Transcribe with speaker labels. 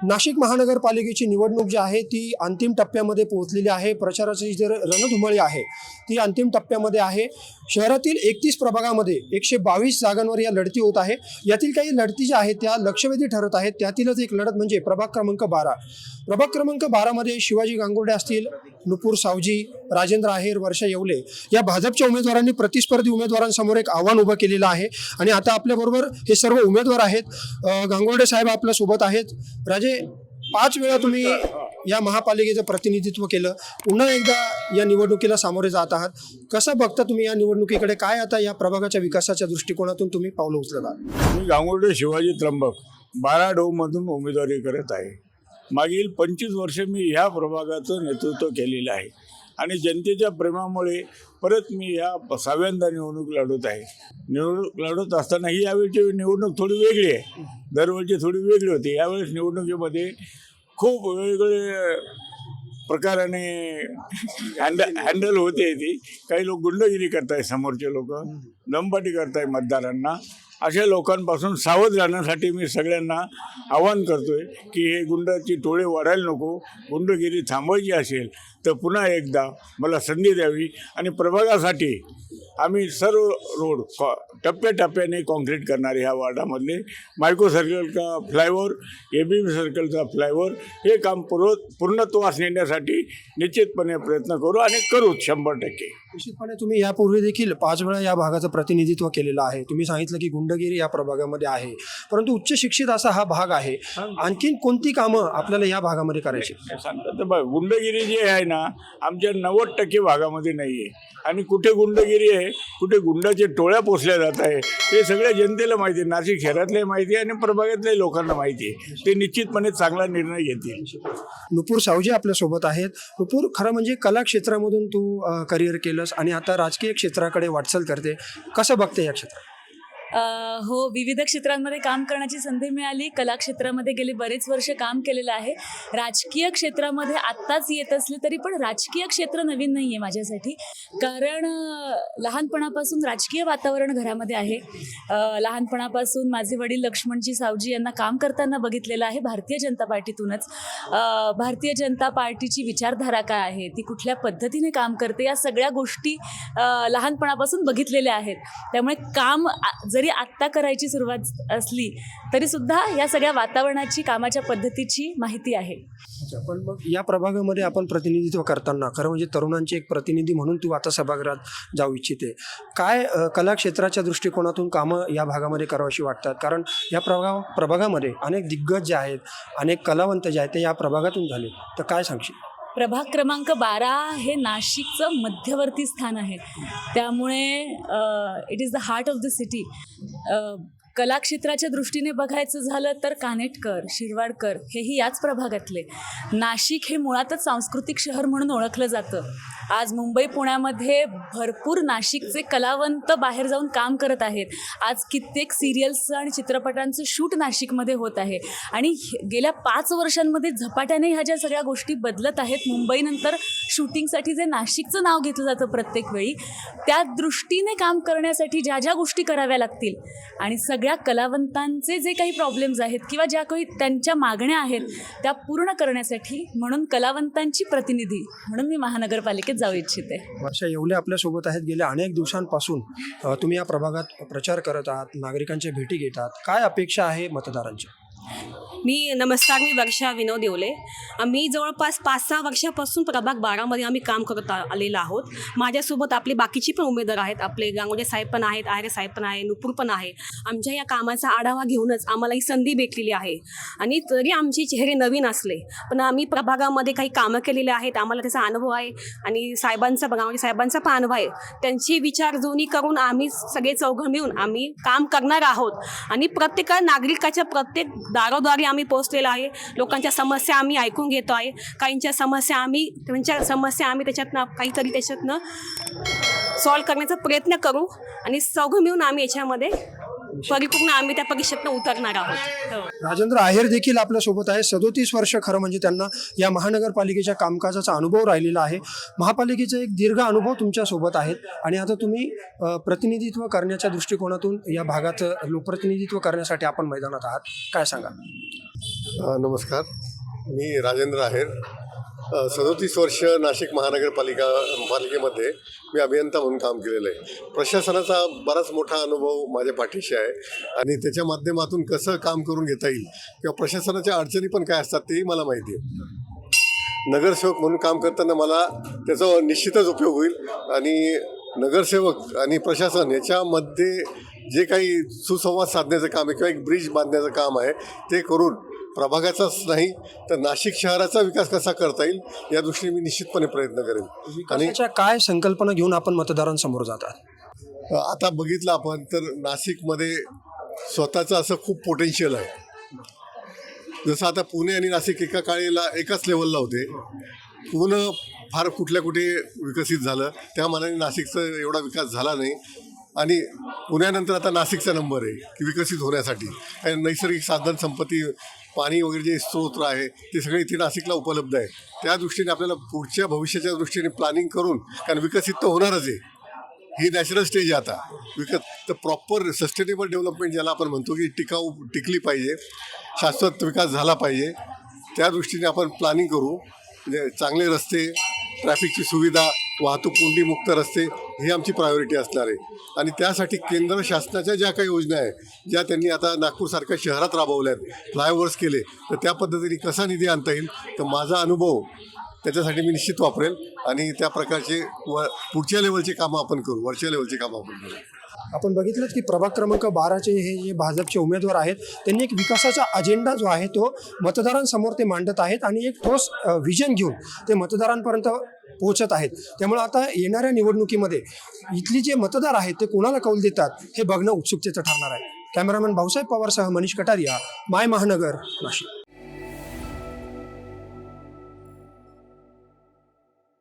Speaker 1: नाशिक महानगरपालिकेची निवडणूक जी आहे ती अंतिम टप्प्यामध्ये पोहोचलेली आहे। प्रचाराची जी रणधुमाळी आहे ती अंतिम टप्प्यामध्ये आहे। शहरातील 31 प्रभागामध्ये 122 जागांवर या लढती होत आहे। यातील काही लढती ज्या आहेत त्या लक्षवेधी ठरत आहेत। त्यातीलच एक लढत म्हणजे प्रभाग क्रमांक 12। प्रभाग क्रमांक 12 मध्ये शिवाजी गांगुर्डे असतील, नुपूर सावजी, राजेंद्र आहेर, वर्षा येवले या भाजपच्या उमेदवारांनी प्रतिस्पर्धी उमेदवारांसमोर एक आव्हान उभं केलेलं आहे। आणि आता आपल्याबरोबर हे सर्व उमेदवार आहेत। गांगुर्डे साहेब आपल्या सोबत आहेत। राजे, 5 वेळा तुम्ही या महापालिकेचं प्रतिनिधित्व केलं, पुन्हा एकदा या निवडणुकीला सामोरे जात आहात। कसं बघता तुम्ही या निवडणुकीकडे? काय आता या प्रभागाच्या विकासाच्या दृष्टिकोनातून तुम्ही पावलं उचलत आहात?
Speaker 2: मी गांगुर्डे शिवाजी त्र्यंबक 12 डोममधून उमेदवारी करत आहे। मागील 25 वर्षे मी ह्या प्रभागाचं नेतृत्व केलेलं आहे आणि जनतेच्या प्रेमामुळे परत मी या 6व्यांदा निवडणूक लढवत आहे। निवडणूक लढवत असताना ही यावेळची निवडणूक थोडी वेगळी आहे। दरवेळची थोडी वेगळी होती। यावेळेस निवडणुकीमध्ये खूप वेगवेगळे प्रकाराने हँडल होते ती। काही लोक गुंडगिरी करताय, समोरचे लोक दमपाटी करताय मतदारांना। अशा लोकांपासून सावध राहण्यासाठी मी सगळ्यांना आवाहन करतोय की हे गुंडाची टोळे वाढायला नको। गुंडगिरी थांबवायची असेल तर पुन्हा एकदा मला संधी द्यावी आणि प्रभागासाठी आम्ही सर्व रोड टप्प्याटप्प्याने कॉन्क्रीट करणारे ह्या वार्डामधले मायको सर्कलचा फ्लायओव्हर, ABB सर्कलचा फ्लायओव्हर हे काम पूर्णत्वास नेण्यासाठी निश्चितपणे प्रयत्न करू आणि करू 100%।
Speaker 1: निश्चितपणे तुम्ही यापूर्वी देखील 5 वेळा या भागाचं प्रतिनिधित्व केलेलं आहे। तुम्ही सांगितलं की गुंडगिरी या प्रभागामध्ये आहे, परंतु उच्च शिक्षित असा हा भाग आहे। आणखीन कोणती कामं आपल्याला या भागामध्ये करायची?
Speaker 2: सांगतात बघ, गुंडगिरी जी आहे ना आमच्या 90% भागामध्ये नाही आहे। आणि कुठे गुंडगिरी आहे, कुठे गुंडाचे टोळ्या पोचल्या जात आहे हे सगळ्या जनतेला माहिती आहे। नाशिक शहरातल्या माहिती आहे आणि प्रभागातल्या लोकांना माहिती आहे। ते निश्चितपणे चांगला निर्णय घेतील।
Speaker 1: नुपूर सावजी आपल्यासोबत आहेत। नुपूर, खरं म्हणजे कला क्षेत्रामधून तू करिअर केलंस आणि आता राजकीय क्षेत्राकडे वाटचाल करते, कसं बघते या क्षेत्रात?
Speaker 3: हो, विविध क्षेत्रांमध्ये काम करण्याची संधी मिळाली। कला क्षेत्रामध्ये गेले बरेच वर्ष काम केलेलं आहे। राजकीय क्षेत्रामध्ये आत्ताच येत असले तरी पण राजकीय क्षेत्र नवीन नाही आहे माझ्यासाठी, कारण लहानपणापासून राजकीय वातावरण घरामध्ये आहे। लहानपणापासून माझे वडील लक्ष्मणजी सावजी यांना काम करताना बघितलेलं आहे भारतीय जनता पार्टीतूनच। भारतीय जनता पार्टीची विचारधारा काय आहे, ती कुठल्या पद्धतीने काम करते, या सगळ्या गोष्टी लहानपणापासून बघितलेल्या आहेत। त्यामुळे काम जरी आत्ता करायची सुरुवात असली तरी सुद्धा या सगळ्या वातावरणाची, कामाच्या पद्धतीची माहिती आहे।
Speaker 1: अच्छा, पण मग या प्रभागामध्ये आपण प्रतिनिधित्व करताना खरं म्हणजे तरुणांचे एक प्रतिनिधी म्हणून तू आता सभागृहात जाऊ इच्छिते, काय कला क्षेत्राच्या दृष्टिकोनातून कामं या भागामध्ये करावीशी वाटतात? कारण या प्रभागामध्ये अनेक दिग्गज जे आहेत, अनेक कलावंत जे आहेत ते या प्रभागातून झाले, तर काय सांगशील?
Speaker 3: प्रभाग क्रमांक 12 हे नाशिकचं मध्यवर्ती स्थान आहे। त्यामुळे it is the heart of the city. कलाक्षेत्राच्या दृष्टीने बघायचं झालं तर कानेटकर, शिरवाडकर हेही याच प्रभागातले। नाशिक हे मुळातच सांस्कृतिक शहर म्हणून ओळखलं जातं। आज मुंबई पुण्यामध्ये भरपूर नाशिकचे कलावंत बाहेर जाऊन काम करत आहेत। आज कित्येक सिरियल्सचं आणि चित्रपटांचं शूट नाशिकमध्ये होत आहे आणि गेल्या 5 वर्षांमध्ये झपाट्याने ह्या ज्या सगळ्या गोष्टी बदलत आहेत, मुंबईनंतर शूटिंगसाठी जे नाशिकचं नाव घेतलं जातं प्रत्येक वेळी, त्या दृष्टीने काम करण्यासाठी ज्या ज्या गोष्टी कराव्या लागतील आणि सगळ्या कलावंतांचे जे काही प्रॉब्लेम्स आहेत किंवा ज्या काही त्यांच्या मागण्या आहेत त्या पूर्ण करण्यासाठी, म्हणून कलावंतांची प्रतिनिधी म्हणून मी महानगरपालिकेत जाऊ इच्छिते।
Speaker 1: वर्षा येवले आपल्यासोबत आहेत। गेल्या अनेक दिवसांपासून तुम्ही या प्रभागात प्रचार करत आहात, नागरिकांच्या भेटी घेत आहात, काय अपेक्षा आहे मतदारांच्या?
Speaker 4: नमस्कार, मी वर्षा विनोद येवले। आम्ही जवळपास 5-6 वर्षापासून प्रभाग 12मध्ये आम्ही काम करत आलेलो आहोत। माझ्यासोबत आपले बाकीचे पण उमेदवार आहेत, आपले गांगुर्डे साहेब पण आहेत, आहेर साहेब पण आहे, नुपूर पण आहे। आमच्या या कामाचा आढावा घेऊनच आम्हाला ही संधी भेटलेली आहे। आणि तरी आमचे चेहरे नवीन असले पण आम्ही प्रभागामध्ये काही कामं केलेले आहेत, आम्हाला त्याचा अनुभव आहे आणि गांगुर्डे साहेबांचा पण अनुभव आहे। त्यांची विचार जुळणी करून आम्ही सगळे चौघं मिळून आम्ही काम करणार आहोत आणि प्रत्येक नागरिकाच्या प्रत्येक दारोदारी आम्ही पोहोचलेलो आहे। लोकांच्या समस्या आम्ही ऐकून घेतो आहे। त्यांच्या समस्या आम्ही त्याच्यातनं काहीतरी सॉल्व्ह करण्याचा प्रयत्न करू आणि चौघं मिळून आम्ही याच्यामध्ये परिपूर्ण आम्ही त्या परीक्षेतनं उतरणार आहोत।
Speaker 1: राजेंद्र आहेर देखील आपल्यासोबत आहे। 37 वर्ष खरं म्हणजे त्यांना या महानगरपालिकेच्या कामकाजाचा अनुभव राहिलेला आहे। महापालिकेचा एक दीर्घ अनुभव तुमच्यासोबत आहेत आणि आता तुम्ही प्रतिनिधित्व करण्याच्या दृष्टिकोनातून या भागाचं लोकप्रतिनिधित्व करण्यासाठी आपण मैदानात आहात, काय सांगा?
Speaker 5: नमस्कार, मी राजेंद्र आहेर. 37 वर्ष नाशिक पालिकेमध्ये मी अभियंता म्हणून काम केलेलं आहे. प्रशासनाचा बराच मोठा अनुभव माझ्या पाठीशी आहे आणि त्याच्या माध्यमातून कसं काम करून घेता येईल किंवा प्रशासनाच्या अडचणी पण काय असतात तेही मला माहिती आहे. नगरसेवक म्हणून काम करताना मला त्याचा निश्चितच उपयोग होईल आणि नगरसेवक आणि प्रशासन याच्यामध्ये जे काही सुसंवाद साधण्याचं काम आहे किंवा एक ब्रिज बांधण्याचं काम आहे ते करून प्रभागाचाच नाही तर नाशिक शहराचा विकास कसा करता येईल या दृष्टीने मी निश्चितपणे प्रयत्न करेन. आणि
Speaker 1: विकासाच्या काय संकल्पना घेऊन आपण मतदारांसमोर जातात?
Speaker 5: आता बघितलं आपण तर नाशिकमध्ये स्वतःचं असं खूप पोटेन्शियल आहे. जसं आता पुणे आणि नाशिक एका काळीला एकाच लेवलला होते. पुणे फार कुठे विकसित झालं, त्या मानाने नाशिकचा एवढा विकास झाला नाही आणि पुण्यानंतर आता नाशिकचा नंबर आहे की विकसित होण्यासाठी. आणि नैसर्गिक साधन संपत्ती, पाणी वगैरे जे स्रोत आहे ते सगळे इथे नाशिकला उपलब्ध आहे. त्या दृष्टीने आपल्याला पुढच्या भविष्याच्या दृष्टीने प्लॅनिंग करून, कारण विकसित तर होणारच आहे, ही नॅचरल स्टेज आहे आता. तर प्रॉपर सस्टेनेबल डेव्हलपमेंट ज्याला आपण म्हणतो की टिकली पाहिजे, शाश्वत विकास झाला पाहिजे, त्या दृष्टीने आपण प्लॅनिंग करू. म्हणजे चांगले रस्ते, ट्रॅफिकची सुविधा, वाहतूक कोंडीमुक्त रस्ते ही आमची प्रायोरिटी असणार आहे. आणि त्यासाठी केंद्र शासनाच्या ज्या काही योजना आहे, ज्या त्यांनी आता नागपूरसारख्या शहरात राबवल्या आहेत, फ्लायओव्हर्स केले, तर त्या पद्धतीने कसा निधी आणता येईल तर माझा अनुभव त्याच्यासाठी मी निश्चित वापरेल आणि त्या प्रकारचे पुढच्या लेवलचे कामं आपण करू, वरच्या लेवलचे कामं आपण करू.
Speaker 1: आपण बघितलं की प्रभाग क्रमांक 12चे हे जे भाजपचे उमेदवार आहेत त्यांनी एक विकासाचा अजेंडा जो आहे तो मतदारांसमोर ते मांडत आहेत आणि एक ठोस व्हिजन घेऊन ते मतदारांपर्यंत पोहोचत आहेत. त्यामुळे आता येणाऱ्या निवडणुकीमध्ये इथली जे मतदार आहेत ते कोणाला कौल देतात हे बघणं उत्सुकतेचं ठरणार आहे. कॅमेरामॅन भाऊसाहेब पवारसह मनीष कटारिया, माय महानगर, नाशिक.